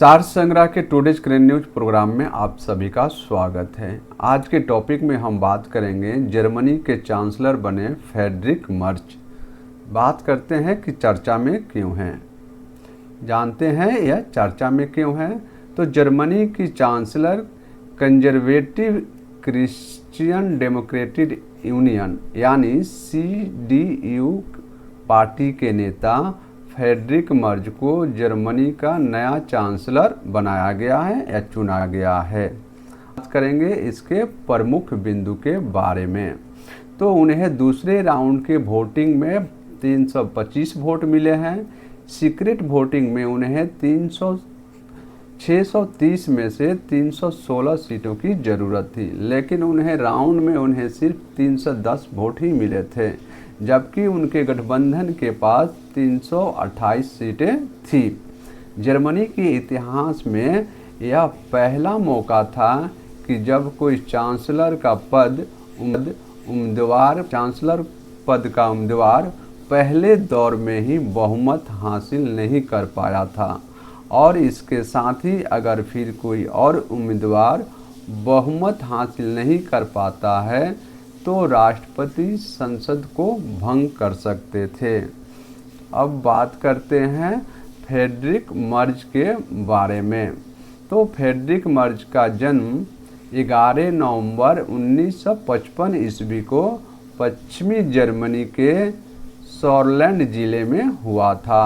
सार संग्रह के टुडेज करेंट न्यूज प्रोग्राम में आप सभी का स्वागत है। आज के टॉपिक में हम बात करेंगे जर्मनी के चांसलर बने फ्रेडरिक मर्ज। बात करते हैं कि चर्चा में क्यों हैं। जानते हैं यह चर्चा में क्यों है। तो जर्मनी की chancellor conservative Christian democratic union यानी CDU पार्टी के नेता फ्रेडरिक मर्ज को जर्मनी का नया चांसलर बनाया गया है या चुना गया है। बात करेंगे इसके प्रमुख बिंदु के बारे में। तो उन्हें दूसरे राउंड के वोटिंग में 325 वोट मिले हैं। सीक्रेट वोटिंग में उन्हें 630 में से 316 सीटों की ज़रूरत थी, लेकिन उन्हें राउंड में उन्हें सिर्फ 310 वोट ही मिले थे, जबकि उनके गठबंधन के पास 328 सीटें थी। जर्मनी के इतिहास में यह पहला मौका था कि जब कोई चांसलर का उम्मीदवार पहले दौर में ही बहुमत हासिल नहीं कर पाया था, और इसके साथ ही अगर फिर कोई और उम्मीदवार बहुमत हासिल नहीं कर पाता है तो राष्ट्रपति संसद को भंग कर सकते थे। अब बात करते हैं फ्रेडरिक मर्ज के बारे में। तो फ्रेडरिक मर्ज का जन्म 11 नवंबर 1955 ईस्वी को पश्चिमी जर्मनी के सॉरलैंड जिले में हुआ था,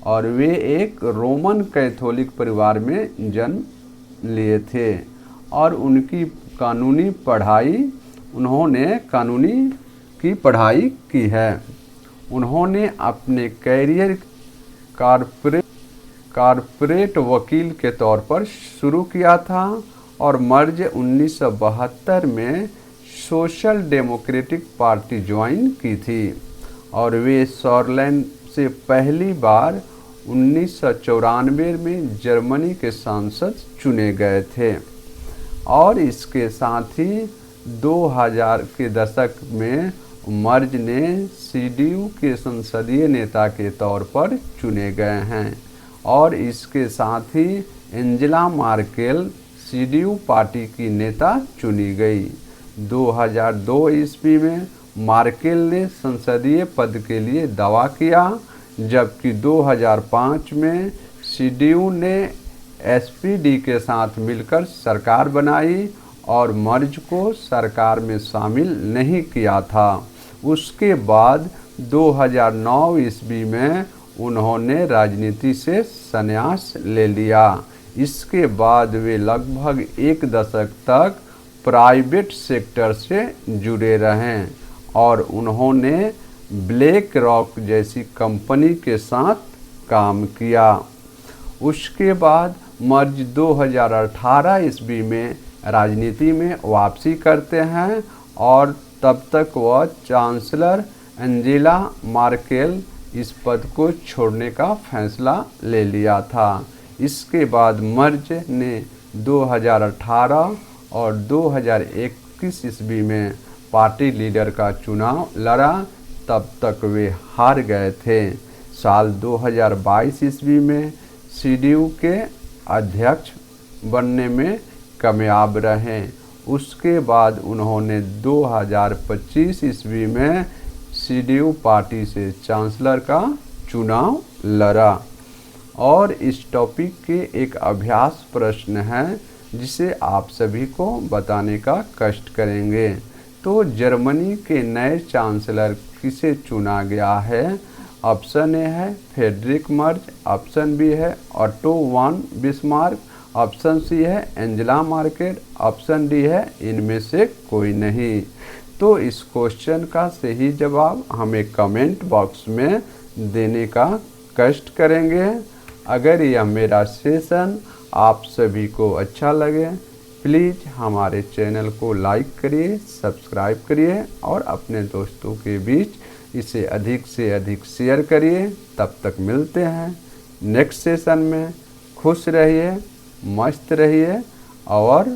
और वे एक रोमन कैथोलिक परिवार में जन्म लिए थे, और उन्होंने कानूनी की पढ़ाई की है। उन्होंने अपने कैरियर कॉर्पोरेट वकील के तौर पर शुरू किया था, और मर्ज 1972 में सोशल डेमोक्रेटिक पार्टी ज्वाइन की थी, और वे सॉरलैंड से पहली बार 1994 में जर्मनी के सांसद चुने गए थे, और इसके साथ ही 2000 के दशक में मर्ज ने CDU के संसदीय नेता के तौर पर चुने गए हैं, और इसके साथ ही एंजेला मार्केल CDU पार्टी की नेता चुनी गई। 2002 ईस्वी में मार्केल ने संसदीय पद के लिए दावा किया, जबकि 2005 में CDU ने SPD के साथ मिलकर सरकार बनाई और मर्ज को सरकार में शामिल नहीं किया था। उसके बाद 2009 ईस्वी में उन्होंने राजनीति से संन्यास ले लिया। इसके बाद वे लगभग एक दशक तक प्राइवेट सेक्टर से जुड़े रहे, और उन्होंने ब्लैक रॉक जैसी कंपनी के साथ काम किया। उसके बाद मर्ज 2018 ईस्वी में राजनीति में वापसी करते हैं, और तब तक वह चांसलर एंजेला मार्केल इस पद को छोड़ने का फैसला ले लिया था। इसके बाद मर्ज ने 2018 और 2021 ईस्वी में पार्टी लीडर का चुनाव लड़ा, तब तक वे हार गए थे। साल 2022 ईस्वी में CDU के अध्यक्ष बनने में कामयाब रहे। उसके बाद उन्होंने 2025 ईस्वी में CDU पार्टी से चांसलर का चुनाव लड़ा। और इस टॉपिक के एक अभ्यास प्रश्न है जिसे आप सभी को बताने का कष्ट करेंगे। तो जर्मनी के नए चांसलर किसे चुना गया है? ऑप्शन ए है फ्रेडरिक मर्ज, ऑप्शन बी है Otto von Bismarck, option C है एंजेला मार्केल, ऑप्शन डी है इनमें से कोई नहीं। तो इस क्वेश्चन का सही जवाब हमें कमेंट बॉक्स में देने का कष्ट करेंगे। अगर यह मेरा सेशन आप सभी को अच्छा लगे, प्लीज़ हमारे चैनल को लाइक करिए, सब्सक्राइब करिए, और अपने दोस्तों के बीच इसे अधिक से अधिक शेयर करिए। तब तक मिलते हैं नेक्स्ट सेशन में। खुश रहिए, मस्त रहिए और